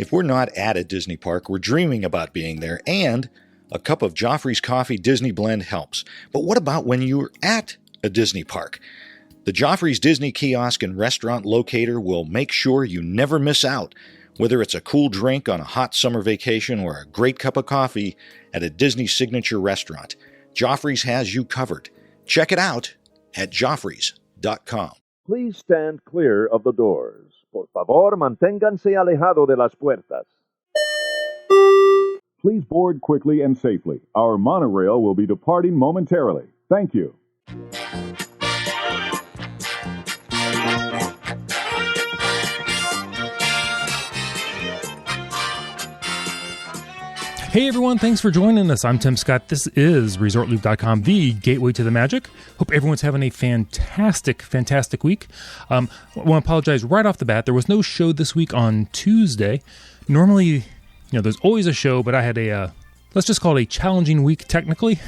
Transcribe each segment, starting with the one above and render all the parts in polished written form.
If we're not at a Disney park, we're dreaming about being there, and a cup of Joffrey's Coffee Disney Blend helps. But what about when you're at a Disney park? The Joffrey's Disney Kiosk and Restaurant Locator will make sure you never miss out. Whether it's a cool drink on a hot summer vacation or a great cup of coffee at a Disney signature restaurant, Joffrey's has you covered. Check it out at Joffreys.com. Please stand clear of the doors. Por favor, manténganse alejado de las puertas. Please board quickly and safely. Our monorail will be departing momentarily. Thank you. Hey everyone, thanks for joining us. I'm Tim Scott. This is ResortLoop.com, the gateway to the magic. Hope everyone's having a fantastic week. I want to apologize right off the bat. There was no show this week on Tuesday. Normally, there's always a show, but I had a, let's just call it a challenging week technically.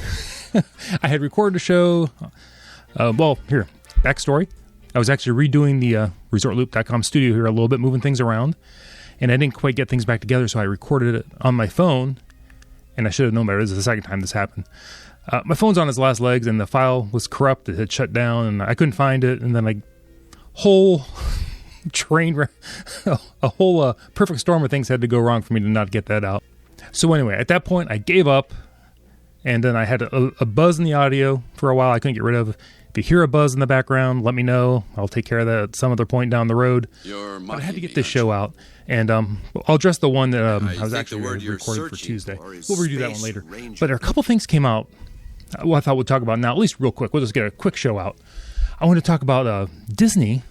I had recorded a show. Here, backstory. I was actually redoing the ResortLoop.com studio here a little bit, moving things around, and I didn't quite get things back together, so I recorded it on my phone. And I should have known better. This is the second time this happened. My phone's on its last legs, and the file was corrupt. It had shut down, and I couldn't find it. And then a whole perfect storm of things had to go wrong for me to not get that out. So anyway, at that point, I gave up. And then I had a buzz in the audio for a while I couldn't get rid of. If you hear a buzz in the background, let me know. I'll take care of that at some other point down the road. But I had to get this show out. And I'll address the one that I was actually recording for Tuesday. We'll redo that one later. But a couple things came out I thought we'd talk about now, at least real quick. We'll just get a quick show out. I want to talk about Disney.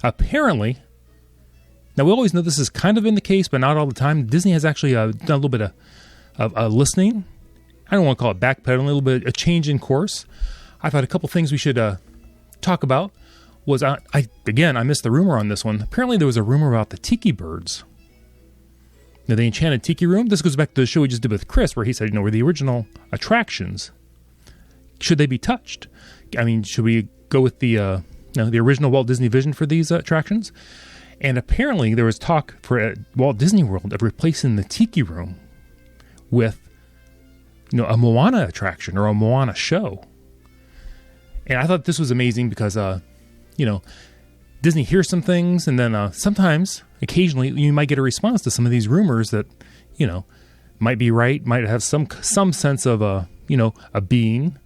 Apparently, now we always know this is kind of been the case, but not all the time. Disney has actually done a little bit of listening. I don't want to call it backpedaling, a little bit a change in course. I thought a couple things we should talk about was, I missed the rumor on this one. Apparently there was a rumor about the tiki birds. Now, the Enchanted Tiki Room, this goes back to the show we just did with Chris, where he said, were the original attractions, should they be touched? I mean, should we go with the original Walt Disney vision for these attractions? And apparently there was talk for Walt Disney World of replacing the Tiki Room with, a Moana attraction or a Moana show. And I thought this was amazing because, Disney hears some things, and then occasionally, you might get a response to some of these rumors that, might be right, might have some sense of a being.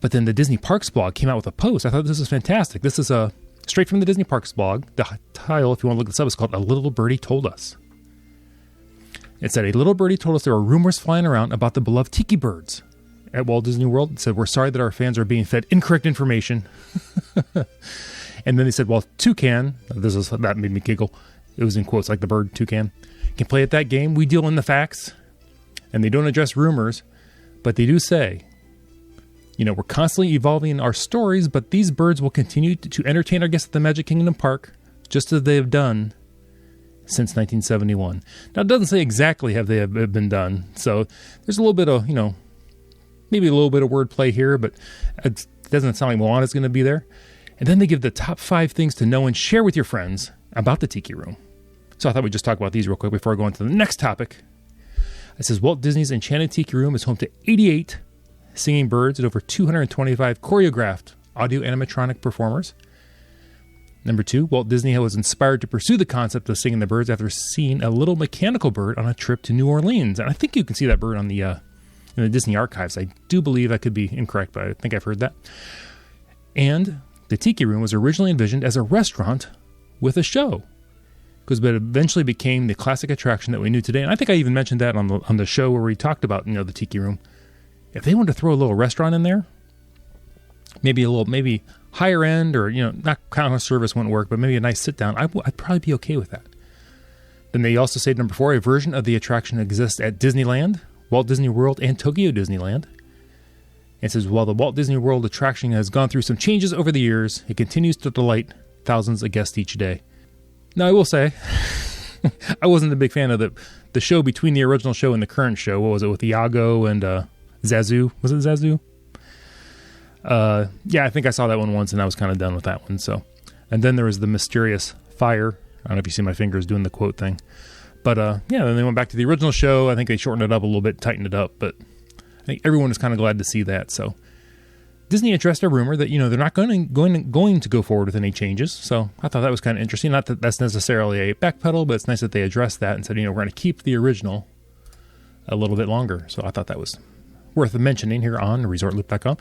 But then the Disney Parks blog came out with a post. I thought this was fantastic. This is straight from the Disney Parks blog. The title, if you want to look this up, is called "A Little Birdie Told Us." It said, "A little birdie told us there were rumors flying around about the beloved tiki birds at Walt Disney World. It said, we're sorry that our fans are being fed incorrect information." And then they said, well, Toucan, that made me giggle. It was in quotes, like the bird Toucan, can play at that game. We deal in the facts, and they don't address rumors, but they do say, we're constantly evolving our stories, but these birds will continue to entertain our guests at the Magic Kingdom Park, just as they have done since 1971. Now, it doesn't say exactly have they been done, so there's a little bit of, maybe a little bit of wordplay here, but it doesn't sound like Moana's going to be there. And then they give the top 5 things to know and share with your friends about the Tiki Room. So I thought we'd just talk about these real quick before I go on to the next topic. It says Walt Disney's Enchanted Tiki Room is home to 88 singing birds and over 225 choreographed audio animatronic performers. Number 2, Walt Disney was inspired to pursue the concept of singing the birds after seeing a little mechanical bird on a trip to New Orleans. And I think you can see that bird on the in the Disney archives. I do believe I could be incorrect, but I think I've heard that. And the Tiki Room was originally envisioned as a restaurant with a show, but it eventually became the classic attraction that we knew today. And I think I even mentioned that on the show where we talked about the Tiki Room. If they wanted to throw a little restaurant in there, maybe higher end, or not counter service wouldn't work, but maybe a nice sit down, I'd probably be okay with that. Then they also say, number 4, a version of the attraction exists at Disneyland, Walt Disney World, and Tokyo Disneyland. It says, while the Walt Disney World attraction has gone through some changes over the years, it continues to delight thousands of guests each day. Now, I will say, I wasn't a big fan of the show between the original show and the current show. What was it, with Iago and Zazu? Was it Zazu? I think I saw that one once, and I was kind of done with that one. So, and then there was the mysterious fire. I don't know if you see my fingers doing the quote thing. But yeah, then they went back to the original show. I think they shortened it up a little bit, tightened it up, but I think everyone was kind of glad to see that. So Disney addressed a rumor that, they're not going to go forward with any changes. So I thought that was kind of interesting. Not that that's necessarily a backpedal, but it's nice that they addressed that and said, we're going to keep the original a little bit longer. So I thought that was worth mentioning here on ResortLoop.com.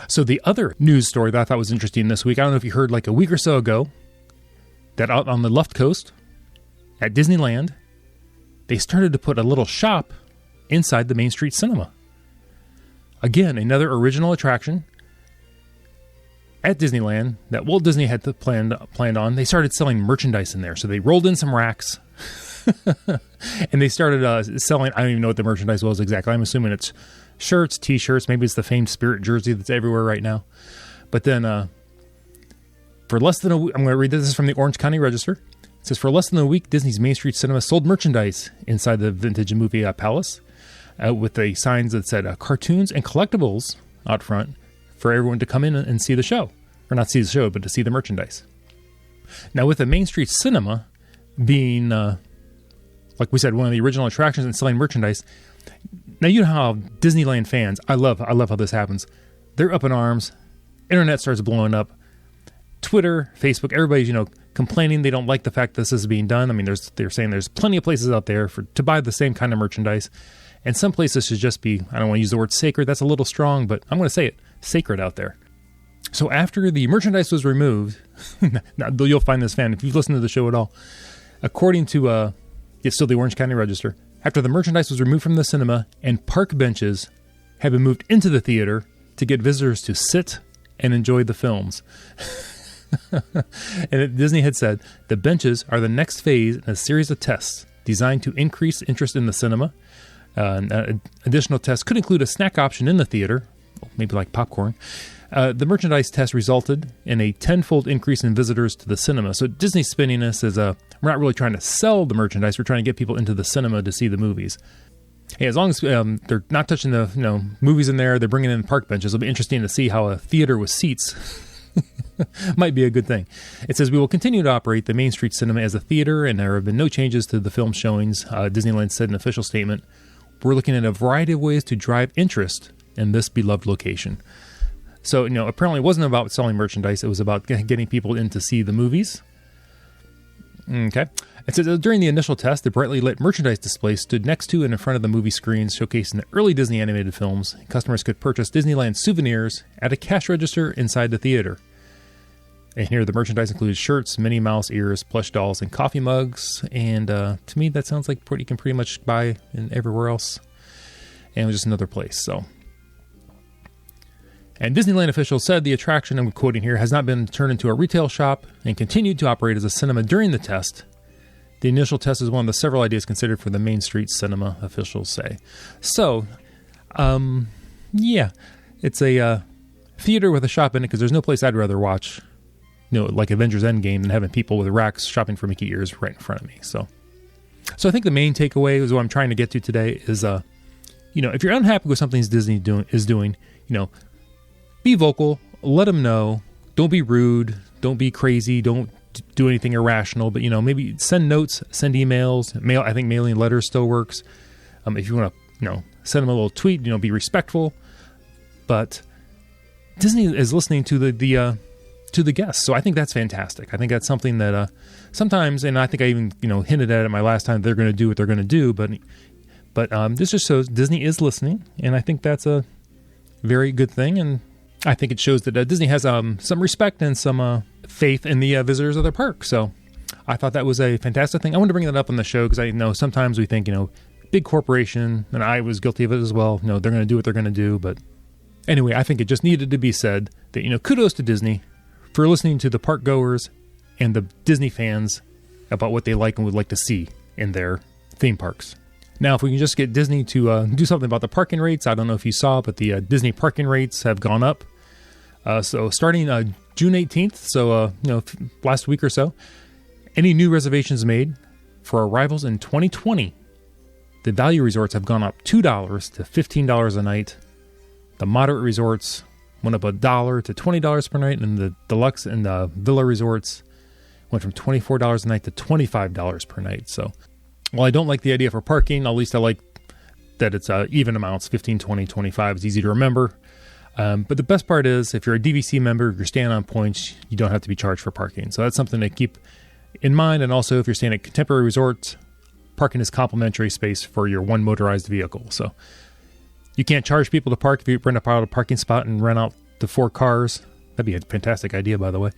So the other news story that I thought was interesting this week, I don't know if you heard like a week or so ago, that out on the left coast at Disneyland, they started to put a little shop inside the Main Street Cinema. Again, another original attraction at Disneyland that Walt Disney had planned on. They started selling merchandise in there. So they rolled in some racks and they started selling, I don't even know what the merchandise was exactly. I'm assuming it's shirts, t-shirts, maybe it's the famed Spirit jersey that's everywhere right now. But then for less than a week, I'm going to read this from the Orange County Register. It says, for less than a week, Disney's Main Street Cinema sold merchandise inside the Vintage Movie Palace with the signs that said cartoons and collectibles out front for everyone to come in and see the show. Or not see the show, but to see the merchandise. Now, with the Main Street Cinema being, like we said, one of the original attractions and selling merchandise, now you know how Disneyland fans, I love how this happens. They're up in arms. Internet starts blowing up. Twitter, Facebook, everybody's, complaining they don't like the fact this is being done. I mean, they're saying there's plenty of places out there to buy the same kind of merchandise. And some places should just be, I don't want to use the word sacred, that's a little strong, but I'm going to say it, sacred out there. So after the merchandise was removed, now you'll find this fan, if you've listened to the show at all, according to, it's still the Orange County Register, after the merchandise was removed from the cinema and park benches have been moved into the theater to get visitors to sit and enjoy the films. And Disney had said, the benches are the next phase in a series of tests designed to increase interest in the cinema. Additional tests could include a snack option in the theater, maybe like popcorn. The merchandise test resulted in a 10-fold increase in visitors to the cinema. So Disney's spinning this as we're not really trying to sell the merchandise, we're trying to get people into the cinema to see the movies. Hey, as long as they're not touching the movies in there, they're bringing in park benches. It'll be interesting to see how a theater with seats might be a good thing. It says, we will continue to operate the Main Street Cinema as a theater, and there have been no changes to the film showings. Disneyland said in an official statement, we're looking at a variety of ways to drive interest in this beloved location. So, apparently it wasn't about selling merchandise. It was about getting people in to see the movies. Okay. It says, during the initial test, the brightly lit merchandise display stood next to and in front of the movie screens showcasing the early Disney animated films. Customers could purchase Disneyland souvenirs at a cash register inside the theater. And here the merchandise includes shirts, Minnie Mouse ears, plush dolls, and coffee mugs. And to me, that sounds like you can pretty much buy in everywhere else. And it was just another place, so... And Disneyland officials said the attraction, I'm quoting here, has not been turned into a retail shop and continued to operate as a cinema during the test. The initial test is one of the several ideas considered for the Main Street Cinema, officials say. So, yeah, it's a theater with a shop in it because there's no place I'd rather watch, like Avengers Endgame than having people with racks shopping for Mickey ears right in front of me. So I think the main takeaway is what I'm trying to get to today is, if you're unhappy with something Disney is doing, be vocal, let them know. Don't be rude. Don't be crazy. Don't do anything irrational. But, maybe send notes, send emails. I think mailing letters still works. If you want to, send them a little tweet, be respectful. But Disney is listening to the guests. So I think that's fantastic. I think that's something that sometimes, and I think I even, hinted at it my last time, they're going to do what they're going to do. But this just shows Disney is listening. And I think that's a very good thing. And I think it shows that Disney has some respect and some faith in the visitors of their park. So I thought that was a fantastic thing. I wanted to bring that up on the show because I know sometimes we think, big corporation, and I was guilty of it as well. They're going to do what they're going to do. But anyway, I think it just needed to be said that, kudos to Disney for listening to the park goers and the Disney fans about what they like and would like to see in their theme parks. Now, if we can just get Disney to do something about the parking rates, I don't know if you saw, but the Disney parking rates have gone up. So starting June 18th, so last week or so, any new reservations made for arrivals in 2020, the value resorts have gone up $2 to $15 a night. The moderate resorts went up $1 to $20 per night, and the deluxe and the villa resorts went from $24 a night to $25 per night. So While I don't like the idea for parking, at least I like that it's even amounts, 15, 20, 25. It's easy to remember. But the best part is if you're a DVC member, if you're staying on points, you don't have to be charged for parking. So that's something to keep in mind. And also, if you're staying at contemporary resorts, parking is complimentary space for your one motorized vehicle. So you can't charge people to park if you rent out a parking spot and rent out the 4 cars. That'd be a fantastic idea, by the way.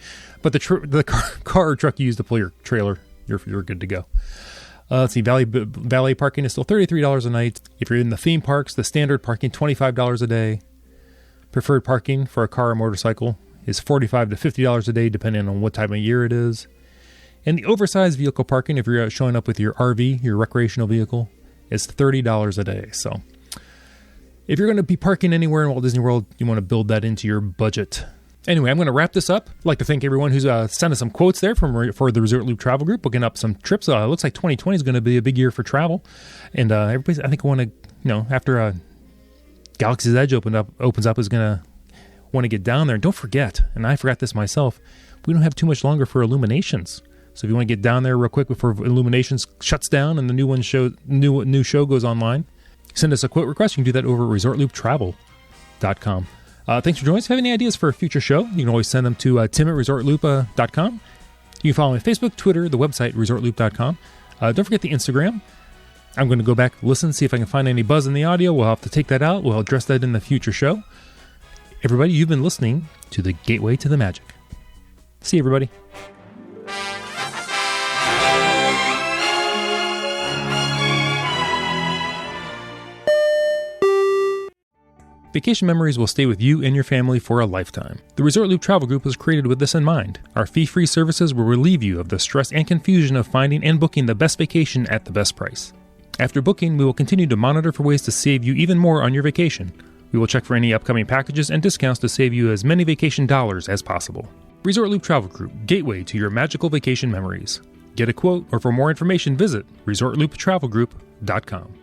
But the car or truck you use to pull your trailer, you're good to go. Let's see, valet parking is still $33 a night. If you're in the theme parks, the standard parking, $25 a day. Preferred parking for a car or motorcycle is $45 to $50 a day, depending on what time of year it is. And the oversized vehicle parking, if you're showing up with your RV, your recreational vehicle, is $30 a day. So if you're going to be parking anywhere in Walt Disney World, you want to build that into your budget. Anyway, I'm going to wrap this up. I'd like to thank everyone who's sent us some quotes there for the Resort Loop Travel Group, booking up some trips. It looks like 2020 is going to be a big year for travel. And everybody's, I think, want to, after Galaxy's Edge opens up, is going to want to get down there. And don't forget, and I forgot this myself, we don't have too much longer for Illuminations. So if you want to get down there real quick before Illuminations shuts down and the new show goes online, send us a quote request. You can do that over at ResortLoop.com. Thanks for joining us. If you have any ideas for a future show, you can always send them to Tim at ResortLoop.com. You can follow me on Facebook, Twitter, the website, ResortLoop.com. Don't forget the Instagram. I'm going to go back, listen, see if I can find any buzz in the audio. We'll have to take that out. We'll address that in the future show. Everybody, you've been listening to The Gateway to the Magic. See you, everybody. Vacation memories will stay with you and your family for a lifetime. The Resort Loop Travel Group was created with this in mind. Our fee-free services will relieve you of the stress and confusion of finding and booking the best vacation at the best price. After booking, we will continue to monitor for ways to save you even more on your vacation. We will check for any upcoming packages and discounts to save you as many vacation dollars as possible. Resort Loop Travel Group, gateway to your magical vacation memories. Get a quote, or for more information, visit ResortLoopTravelGroup.com.